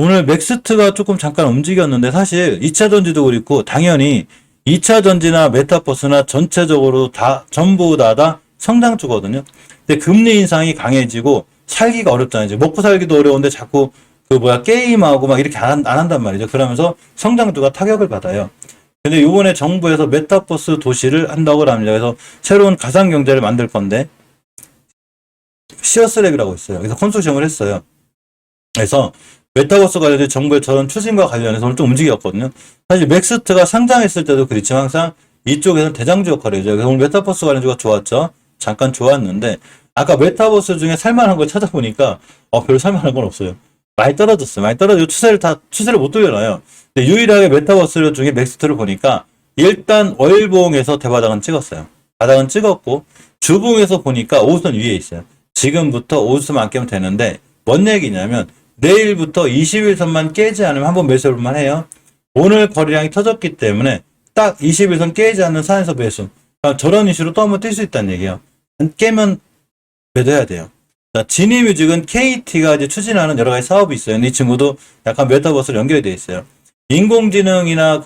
오늘 맥스트가 조금 잠깐 움직였는데 사실 2차 전지도 그렇고 당연히 2차 전지나 메타버스나 전체적으로 다 전부 다 성장주거든요. 근데 금리 인상이 강해지고 살기가 어렵잖아요. 이제 먹고 살기도 어려운데 자꾸 게임하고 막 이렇게 안 한단 말이죠. 그러면서 성장주가 타격을 받아요. 근데 요번에 정부에서 메타버스 도시를 한다고 합니다. 그래서 새로운 가상 경제를 만들 건데 시어스랩이라고 있어요. 그래서 컨소시엄을 했어요. 그래서 메타버스 관련된 정부의 저런 추진과 관련해서 오늘 좀 움직였거든요. 사실 맥스트가 상장했을 때도 그렇지만 항상 이쪽에서는 대장주 역할을 해줘요. 그래서 오늘 메타버스 관련주가 좋았죠. 잠깐 좋았는데 아까 메타버스 중에 살만한 걸 찾아보니까 별로 살만한 건 없어요. 많이 떨어졌어요. 많이 떨어지고 추세를 못 돌려놔요. 근데 유일하게 메타버스 중에 맥스트를 보니까 일단 월봉에서 대바닥은 찍었어요. 바닥은 찍었고 주봉에서 보니까 5선 위에 있어요. 지금부터 5선만 깨면 되는데 뭔 얘기냐면 내일부터 21선만 깨지 않으면 한번 매수해볼만 해요. 오늘 거래량이 터졌기 때문에 딱 21선 깨지 않는 선에서 매수. 저런 이슈로 또 한번 뛸 수 있다는 얘기예요. 깨면 매도해야 돼요. 자, 지니뮤직은 KT가 이제 추진하는 여러 가지 사업이 있어요. 근데 이 친구도 약간 메타버스로 연결이 되어 있어요. 인공지능이나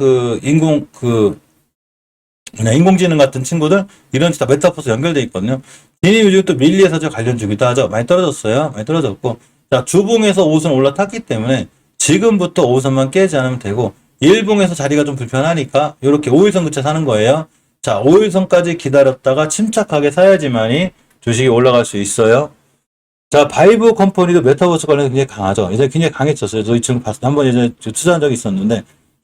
인공지능 같은 친구들 이런 다 메타버스 연결되어 있거든요. 지니뮤직도 밀리에서 관련주기도 하죠. 많이 떨어졌어요. 많이 떨어졌고. 자, 주봉에서 5선 올라탔기 때문에 지금부터 5선만 깨지 않으면 되고 1봉에서 자리가 좀 불편하니까 이렇게 5일선 근처 사는 거예요. 자, 5일선까지 기다렸다가 침착하게 사야지만이 주식이 올라갈 수 있어요. 자, 바이브 컴퍼니도 메타버스 관련해서 굉장히 강하죠. 예전에 굉장히 강했었어요. 저 이 친구 한번 예전에 투자한 적이 있었는데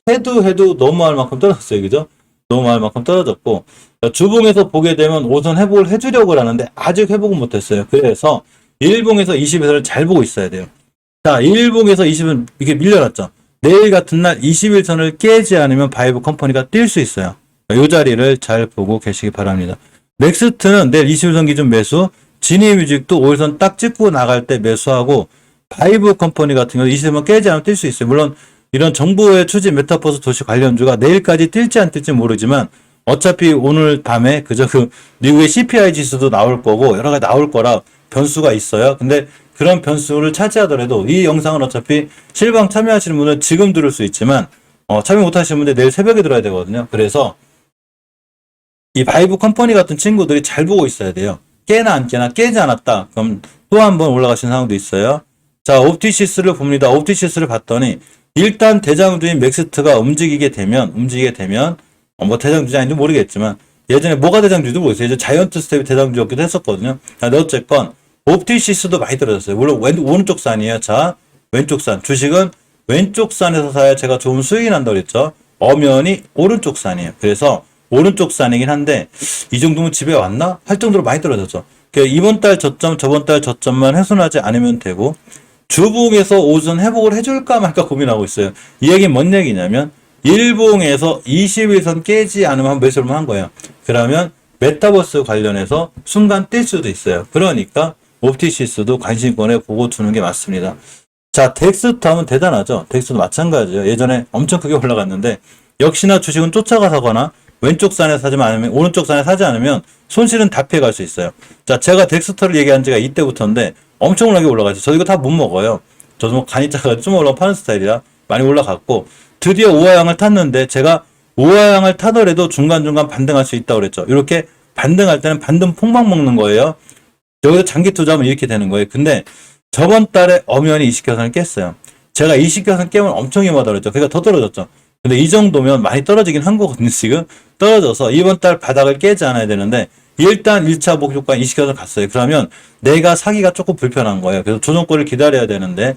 해도 너무할 만큼 떨어졌어요. 그죠? 너무할 만큼 떨어졌고 자, 주봉에서 보게 되면 5선 회복을 해주려고 하는데 아직 회복은 못했어요. 그래서 1봉에서 20일선을 잘 보고 있어야 돼요. 자, 1봉에서 20은 이게 밀려났죠. 내일 같은 날 21선을 깨지 않으면 바이브 컴퍼니가 뛸 수 있어요. 이 자리를 잘 보고 계시기 바랍니다. 넥스트는 내일 21선 기준 매수, 지니뮤직도 5일선 딱 찍고 나갈 때 매수하고 바이브 컴퍼니 같은 경우 20선 깨지 않으면 뛸 수 있어요. 물론 이런 정부의 추진 메타버스 도시 관련주가 내일까지 뛸지 안 뛸지 모르지만 어차피 오늘 밤에 미국의 CPI 지수도 나올 거고 여러 가지 나올 거라 변수가 있어요. 근데 그런 변수를 차지하더라도 이 영상은 어차피 실방 참여하시는 분은 지금 들을 수 있지만 참여 못하시는 분들 내일 새벽에 들어야 되거든요. 그래서 이 바이브 컴퍼니 같은 친구들이 잘 보고 있어야 돼요. 깨나 안 깨나 깨지 않았다. 그럼 또 한 번 올라가신 상황도 있어요. 자, 옵티시스를 봅니다. 옵티시스를 봤더니 일단 대장주인 맥스트가 움직이게 되면 대장주인지 아닌지 모르겠지만 예전에 뭐가 대장주인지 모르겠어요. 예전에 자이언트 스텝이 대장주였기도 했었거든요. 근데 어쨌건 옵티시스도 많이 떨어졌어요. 물론 오른쪽 산이에요. 자, 왼쪽 산. 주식은 왼쪽 산에서 사야 제가 좋은 수익이 난다고 그랬죠. 엄연히 오른쪽 산이에요. 그래서 오른쪽 산이긴 한데 이 정도면 집에 왔나? 할 정도로 많이 떨어졌죠. 그러니까 이번 달 저점, 저번 달 저점만 훼손하지 않으면 되고 주봉에서 5선 회복을 해줄까 말까 고민하고 있어요. 이 얘기는 뭔 얘기냐면 일봉에서 21선 깨지 않으면 한 매수를 한 거예요. 그러면 메타버스 관련해서 순간 뛸 수도 있어요. 그러니까 옵티시스도 관심권에 보고 두는 게 맞습니다. 자, 덱스터 하면 대단하죠. 덱스터도 마찬가지예요. 예전에 엄청 크게 올라갔는데 역시나 주식은 쫓아가 사거나 왼쪽 산에 사지 않으면 오른쪽 산에 사지 않으면 손실은 다 피해갈 수 있어요. 자, 제가 덱스터를 얘기한 지가 이때부터인데 엄청나게 올라가죠. 저 이거 다 못 먹어요. 저도 뭐 간이 작아서 좀 올라가 파는 스타일이라 많이 올라갔고 드디어 우하향을 탔는데 제가 우하향을 타더라도 중간중간 반등할 수 있다고 그랬죠. 이렇게 반등할 때는 반등 폭망 먹는 거예요. 여기서 장기 투자하면 이렇게 되는 거예요. 근데 저번 달에 엄연히 20개선을 깼어요. 제가 20개선 깨면 엄청 위험하다고 그랬죠. 그러니까 더 떨어졌죠. 근데 이 정도면 많이 떨어지긴 한 거거든요. 지금 떨어져서 이번 달 바닥을 깨지 않아야 되는데 일단 1차 목표가 20개선 갔어요. 그러면 내가 사기가 조금 불편한 거예요. 그래서 조정권을 기다려야 되는데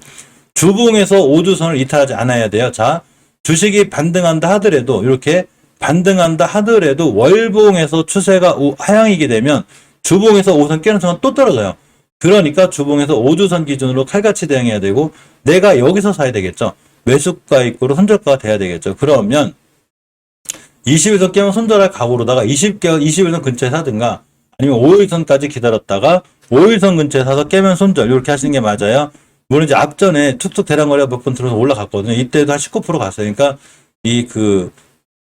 주봉에서 5주선을 이탈하지 않아야 돼요. 자, 주식이 반등한다 하더라도 이렇게 반등한다 하더라도 월봉에서 추세가 하향이게 되면 주봉에서 5선 깨는 순간 또 떨어져요. 그러니까 주봉에서 5주선 기준으로 칼같이 대응해야 되고 내가 여기서 사야 되겠죠. 매수가 입구로 손절가가 돼야 되겠죠. 그러면 20일선 깨면 손절할 각오로다가 21선 근처에 사든가 아니면 5일선까지 기다렸다가 5일선 근처에 사서 깨면 손절 이렇게 하시는 게 맞아요. 물론 이제 앞전에 툭툭 대량거래가 몇 번 들어서 올라갔거든요. 이때도 한 19% 갔어요. 그러니까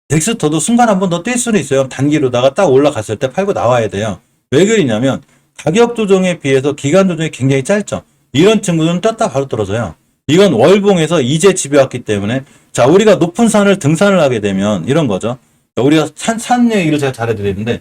덱스터도 순간 한 번 더 뛸 수는 있어요. 단기로다가 딱 올라갔을 때 팔고 나와야 돼요. 왜 그러냐면 가격 조정에 비해서 기간 조정이 굉장히 짧죠. 이런 친구들은 떴다 바로 떨어져요. 이건 월봉에서 이제 집에 왔기 때문에 자, 우리가 높은 산을 등산을 하게 되면 이런 거죠. 자, 우리가 산 얘기를 제가 잘해드리는데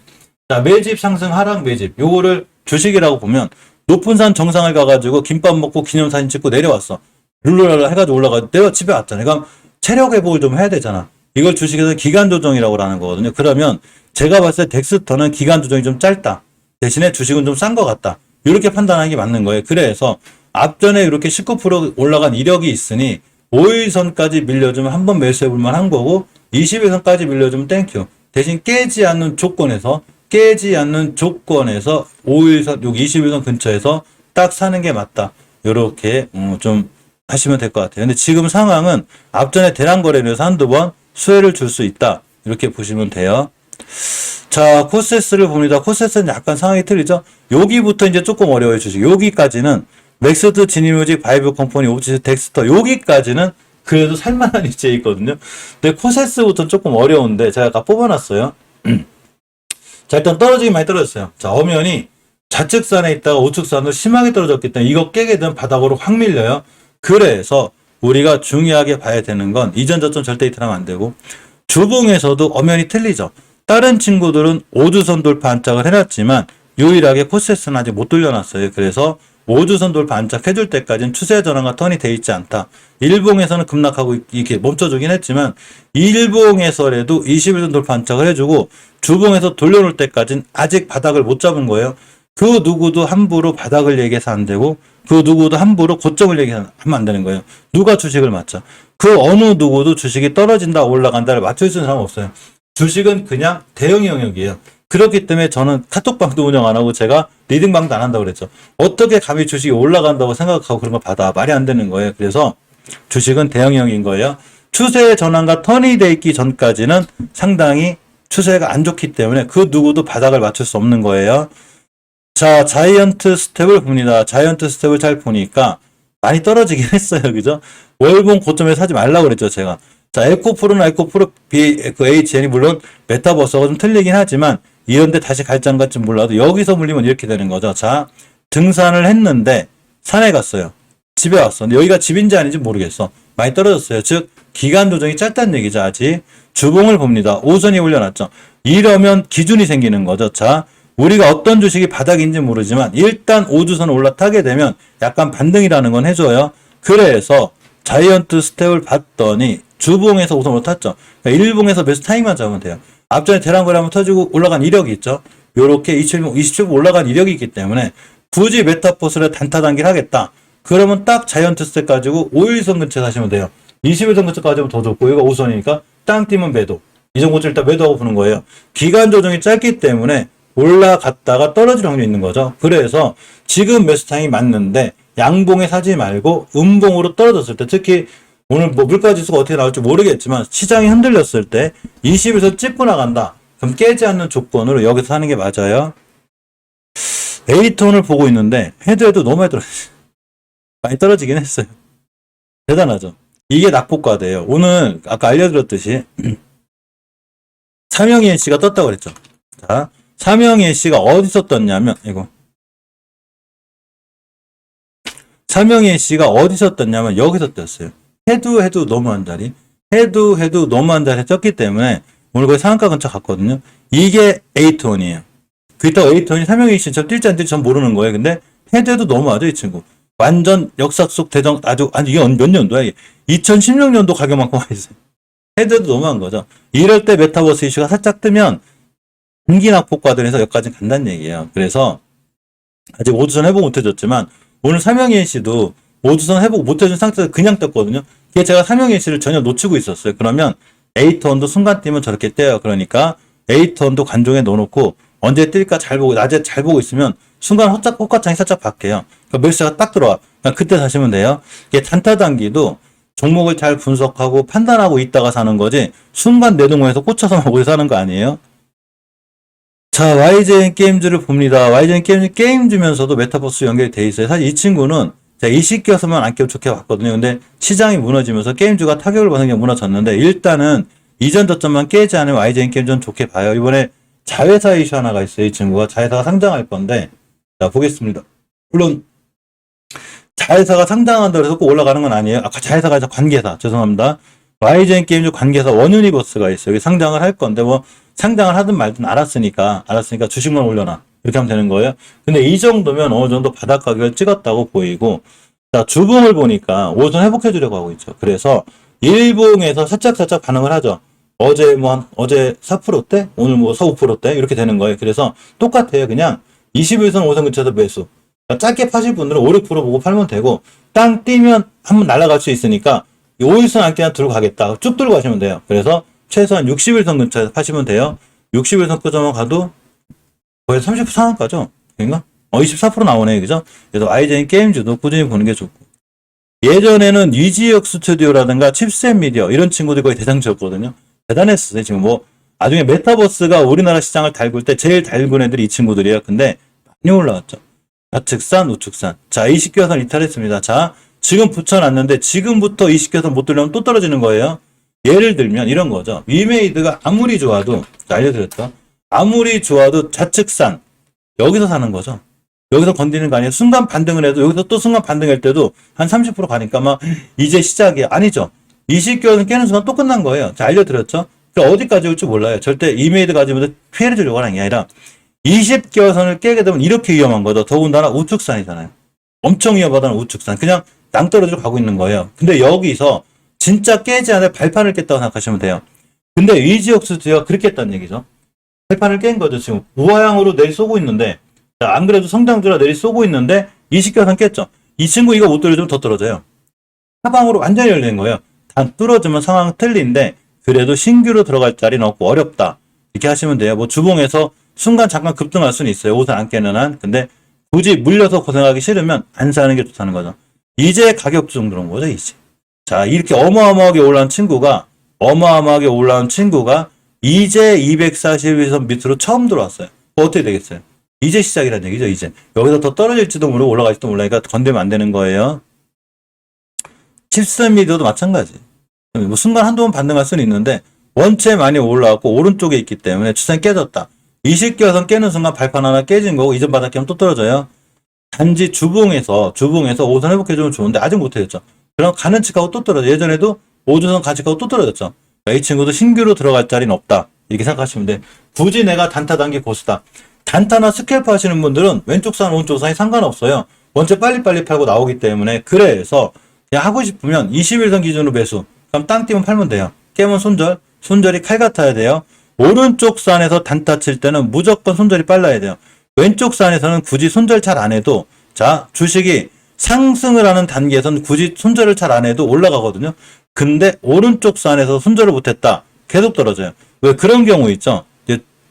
자, 매집 상승 하락 매집 요거를 주식이라고 보면 높은 산 정상을 가가지고 김밥 먹고 기념사진 찍고 내려왔어. 룰루랄라 해가지고 올라가 내가 집에 왔잖아. 그러니까 체력 회복을 좀 해야 되잖아. 이걸 주식에서 기간 조정이라고 하는 거거든요. 그러면 제가 봤을 때 덱스터는 기간 조정이 좀 짧다. 대신에 주식은 좀 싼 것 같다. 이렇게 판단하는 게 맞는 거예요. 그래서 앞전에 이렇게 19% 올라간 이력이 있으니 5일선까지 밀려주면 한번 매수해볼 만한 거고 21선까지 밀려주면 땡큐. 대신 깨지 않는 조건에서 5일선, 여기 21선 근처에서 딱 사는 게 맞다. 요렇게 좀 하시면 될 것 같아요. 근데 지금 상황은 앞전에 대량 거래를 해서 한두 번 수혜를 줄 수 있다. 이렇게 보시면 돼요. 자, 코세스를 봅니다. 코세스는 약간 상황이 틀리죠? 여기부터 이제 조금 어려워요, 주식. 여기까지는 맥스드, 지니뮤직, 바이브 컴퍼니, 오브시스, 덱스터 여기까지는 그래도 살만한 위치에 있거든요. 근데 코세스부터 조금 어려운데 제가 아까 뽑아놨어요. 자, 일단 떨어지긴 많이 떨어졌어요. 자, 엄연히 좌측산에 있다가 우측산으로 심하게 떨어졌기 때문에 이거 깨게 되면 바닥으로 확 밀려요. 그래서 우리가 중요하게 봐야 되는 건 이전 저점 절대 이탈하면 안 되고 주봉에서도 엄연히 틀리죠. 다른 친구들은 5주선 돌파 안착을 해놨지만 유일하게 코세스는 아직 못 돌려놨어요. 그래서 5주선 돌파 안착해줄 때까지는 추세 전환과 턴이 돼 있지 않다. 일봉에서는 급락하고 이렇게 멈춰주긴 했지만 일봉에서라도 21선 돌파 안착을 해주고 주봉에서 돌려놓을 때까지는 아직 바닥을 못 잡은 거예요. 그 누구도 함부로 바닥을 얘기해서 안 되고 그 누구도 함부로 고점을 얘기하면 안 되는 거예요. 누가 주식을 맞죠? 그 어느 누구도 주식이 떨어진다 올라간다를 맞출 수 있는 사람 없어요. 주식은 그냥 대응 영역이에요. 그렇기 때문에 저는 카톡방도 운영 안 하고 제가 리딩방도 안 한다고 그랬죠. 어떻게 감히 주식이 올라간다고 생각하고 그런 거 받아. 말이 안 되는 거예요. 그래서 주식은 대응 영역인 거예요. 추세 전환과 턴이 돼 있기 전까지는 상당히 추세가 안 좋기 때문에 그 누구도 바닥을 맞출 수 없는 거예요. 자, 자이언트 스텝을 봅니다. 자이언트 스텝을 잘 보니까 많이 떨어지긴 했어요. 그죠? 월봉 고점에 사지 말라고 그랬죠, 제가. 자, 에코프로는 에코프로, HN이 물론 메타버스가 좀 틀리긴 하지만 이런데 다시 갈지 안 갈지 몰라도 여기서 물리면 이렇게 되는 거죠. 자, 등산을 했는데 산에 갔어요. 집에 왔어. 근데 여기가 집인지 아닌지 모르겠어. 많이 떨어졌어요. 즉, 기간 조정이 짧다는 얘기죠, 아직. 주봉을 봅니다. 5선이 올려놨죠. 이러면 기준이 생기는 거죠. 자, 우리가 어떤 주식이 바닥인지 모르지만 일단 5주선 올라타게 되면 약간 반등이라는 건 해줘요. 그래서 자이언트 스텝을 봤더니 주봉에서 우선 올라탔죠. 그러니까 일봉에서 매수 타이밍만 잡으면 돼요. 앞전에 대량거래 한번 터지고 올라간 이력이 있죠. 요렇게 27분 올라간 이력이 있기 때문에 굳이 메타포스를 단타 단기를 하겠다. 그러면 딱 자이언트 스텝 가지고 5일선 근처에 사시면 돼요. 20일선 근처까지 하면 더 좋고 이거 5선이니까 땅 뛰면 매도. 이 정도 일단 매도하고 보는 거예요. 기간 조정이 짧기 때문에 올라갔다가 떨어질 확률이 있는 거죠. 그래서 지금 매수 타임이 맞는데 양봉에 사지 말고 음봉으로 떨어졌을 때 특히 오늘 뭐 물가지수가 어떻게 나올지 모르겠지만 시장이 흔들렸을 때 20에서 찍고 나간다. 그럼 깨지 않는 조건으로 여기서 사는 게 맞아요. A톤을 보고 있는데 헤드에도 너무 많이 떨어졌어요. 많이 떨어지긴 했어요. 대단하죠. 이게 낙폭과대예요. 오늘 아까 알려드렸듯이 삼영이 NC가 떴다고 그랬죠. 자, 삼영이 NC가 어디서 떴냐면 이거 삼영이 NC가 어디서 떴냐면 여기서 떴어요. 해도 너무한 자리, 해도 너무한 자리에 떴기 때문에 오늘 거의 상한가 근처 갔거든요. 이게 A톤이에요. 그렇다고 A톤이 삼영이 NC처럼 뛸지 안 뛸지 전 모르는 거예요. 근데 해도 너무하죠, 이 친구. 완전 역사 속 대정 아주 이게 몇 년도야 이게? 2016년도 가격만큼 와 있어요. 해도 너무한 거죠. 이럴 때 메타버스 이슈가 살짝 뜨면 분기 낙폭과들에서 여기까지 간다는 얘기예요. 그래서 아직 5주선 회복 못 해줬지만 오늘 삼영이 NC도 5주선 회복 못 해준 상태에서 그냥 떴거든요. 그게 제가 삼영이 NC를 전혀 놓치고 있었어요. 그러면 A톤도 순간 뛰면 저렇게 떼요. 그러니까 A톤도 관종에 넣어놓고 언제 뛸까 잘 보고 낮에 잘 보고 있으면 순간 호가창이 살짝 바뀌어요. 그러니까 매수가 딱 들어와. 그러니까 그때 사시면 돼요. 이게 단타 단기도 종목을 잘 분석하고 판단하고 있다가 사는 거지 순간 내동에서 꽂혀서 막 사는 거 아니에요. 자, YJN 게임즈를 봅니다. YJN 게임즈 게임 주면서도 메타버스 연결이 돼 있어요. 사실 이 친구는 제가 20개였으면 안 끼워 좋게 봤거든요. 근데 시장이 무너지면서 게임주가 타격을 받는 게 무너졌는데 일단은 이전 저점만 깨지 않으면 YJN 게임즈는 좋게 봐요. 이번에 자회사 이슈 하나가 있어요. 이 친구가 자회사가 상장할 건데 자 보겠습니다. 물론 자회사가 상장한다고 해서 꼭 올라가는 건 아니에요. 아까 자회사가 아니라 관계사. 죄송합니다. YGN 게임즈 관계사 원유니버스가 있어요. 여기 상장을 할 건데 뭐 상장을 하든 말든 알았으니까 주식만 올려놔. 이렇게 하면 되는 거예요. 근데 이 정도면 어느 정도 바닥 가격을 찍었다고 보이고, 자, 주봉을 보니까 오전 회복해 주려고 하고 있죠. 그래서 일봉에서 살짝 반응을 하죠. 어제 4%대, 오늘 뭐 4~5%대 이렇게 되는 거예요. 그래서 똑같아요. 그냥 21선 5선 근처에서 매수. 그러니까 짧게 파실 분들은 5~6% 보고 팔면 되고, 땅 뛰면 한번 날아갈 수 있으니까 5일선 안깨나 들고 가겠다. 쭉 들고 가시면 돼요. 그래서 최소한 60일선 근처에서 파시면 돼요. 60일선 끄점만 가도 거의 30% 상한가죠? 그러니까 24% 나오네, 그죠? 그래서 YGN 게임즈도 꾸준히 보는 게 좋고. 예전에는 위지역 스튜디오라든가 칩셋 미디어 이런 친구들이 거의 대장주였거든요. 대단했어요. 지금 뭐 나중에 메타버스가 우리나라 시장을 달굴 때 제일 달군 애들이 이 친구들이에요. 근데 많이 올라왔죠. 좌측산, 우측산. 자, 20개선 이탈했습니다. 자, 지금 붙여놨는데 지금부터 20개선 못 들려면 또 떨어지는 거예요. 예를 들면 이런 거죠. 위메이드가 아무리 좋아도, 알려드렸죠. 아무리 좋아도 좌측산 여기서 사는 거죠. 여기서 건드리는 거 아니에요. 순간 반등을 해도 여기서 또 순간 반등할 때도 한 30% 가니까 막 이제 시작이야. 아니죠. 20개월은 깨는 순간 또 끝난 거예요. 자, 알려드렸죠. 그러니까 어디까지 올지 몰라요. 절대 이메이드 가지면서 피해를 주려고 하는 게 아니라 20개월선을 깨게 되면 이렇게 위험한 거죠. 더군다나 우측산이잖아요. 엄청 위험하다는 우측산. 그냥 낭떠러지로 가고 있는 거예요. 근데 여기서 진짜 깨지 않을 발판을 깼다고 생각하시면 돼요. 근데 위지역 스튜디오가 그렇게 했다는 얘기죠. 발판을 깬 거죠. 지금 우하향으로 내리 쏘고 있는데, 자, 안 그래도 성장주라 내리 쏘고 있는데 20개월선 깼죠. 이 친구 이거 못 떨어지면 더 떨어져요. 하방으로 완전히 열리는 거예요. 단 뚫어주면 상황 틀린데 그래도 신규로 들어갈 자리는 없고 어렵다. 이렇게 하시면 돼요. 뭐 주봉에서 순간 잠깐 급등할 수는 있어요. 옷을 안 깨는 한. 근데 굳이 물려서 고생하기 싫으면 안 사는 게 좋다는 거죠. 이제 가격 조정 들어온 거죠, 이제. 자, 이렇게 어마어마하게 올라온 친구가 이제 241선 밑으로 처음 들어왔어요. 어떻게 되겠어요? 이제 시작이라는 얘기죠, 이제. 여기서 더 떨어질지도 모르고 올라갈지도 몰라니까 건들면 안 되는 거예요. 칩셋 미디어도 마찬가지. 뭐 순간 한두 번 반등할 수는 있는데 원체 많이 올라왔고 오른쪽에 있기 때문에 추세는 깨졌다. 20개선 깨는 순간 발판 하나 깨진 거고 이전 바닥 깨면 또 떨어져요. 단지 주봉에서 5선 회복해주면 좋은데 아직 못해졌죠. 그럼 가는 척하고 또 떨어져. 예전에도 5주선 가직하고 또 떨어졌죠. 그러니까 이 친구도 신규로 들어갈 자리는 없다. 이렇게 생각하시면 돼. 굳이 내가 단타 단기 고수다. 단타나 스캘프 하시는 분들은 왼쪽 산 오른쪽 산이 상관없어요. 원체 빨리빨리 팔고 나오기 때문에. 그래서 그냥 하고 싶으면 21선 기준으로 매수. 그럼 땅 띄면 팔면 돼요. 깨면 손절이 칼 같아야 돼요. 오른쪽 산에서 단타 칠 때는 무조건 손절이 빨라야 돼요. 왼쪽 산에서는 굳이 손절 잘 안 해도, 자, 주식이 상승을 하는 단계에서는 굳이 손절을 잘 안 해도 올라가거든요. 근데 오른쪽 산에서 손절을 못했다. 계속 떨어져요. 왜 그런 경우 있죠?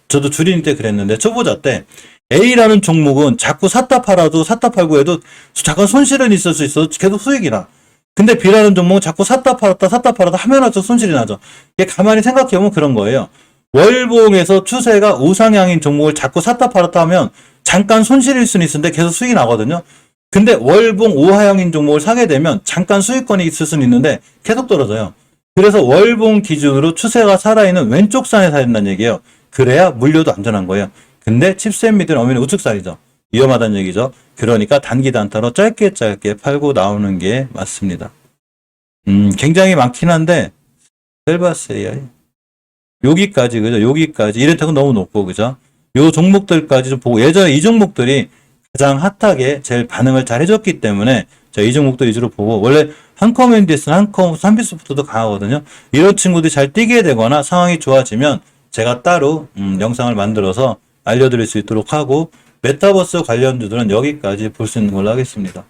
저도 주린 때 그랬는데 초보자 때 A라는 종목은 자꾸 샀다 팔아도 샀다 팔고 해도 잠깐 손실은 있을 수 있어도 계속 수익이 나. 근데 B라는 종목은 자꾸 샀다 팔았다 하면 할수록 손실이 나죠. 이게 가만히 생각해보면 그런 거예요. 월봉에서 추세가 우상향인 종목을 자꾸 샀다 팔았다 하면 잠깐 손실일 수는 있는데 계속 수익이 나거든요. 근데 월봉 우하향인 종목을 사게 되면 잠깐 수익권이 있을 수는 있는데 계속 떨어져요. 그래서 월봉 기준으로 추세가 살아있는 왼쪽 산에 사야 된다는 얘기예요. 그래야 물려도 안전한 거예요. 근데 칩셋 미드는 엄연히 우측산이죠. 위험하다는 얘기죠. 그러니까 단기 단타로 짧게 팔고 나오는 게 맞습니다. 굉장히 많긴 한데 셀바스 AI 여기까지, 그죠? 여기까지 이레타는 너무 높고, 그죠? 요 종목들까지 좀 보고, 예전에 이 종목들이 가장 핫하게 제일 반응을 잘 해줬기 때문에 이 종목들 위주로 보고, 원래 한컴앤디스는 한컴 삼비소프트도 강하거든요. 이런 친구들이 잘 뛰게 되거나 상황이 좋아지면 제가 따로 영상을 만들어서 알려드릴 수 있도록 하고, 메타버스 관련주들은 여기까지 볼 수 있는 걸로 하겠습니다.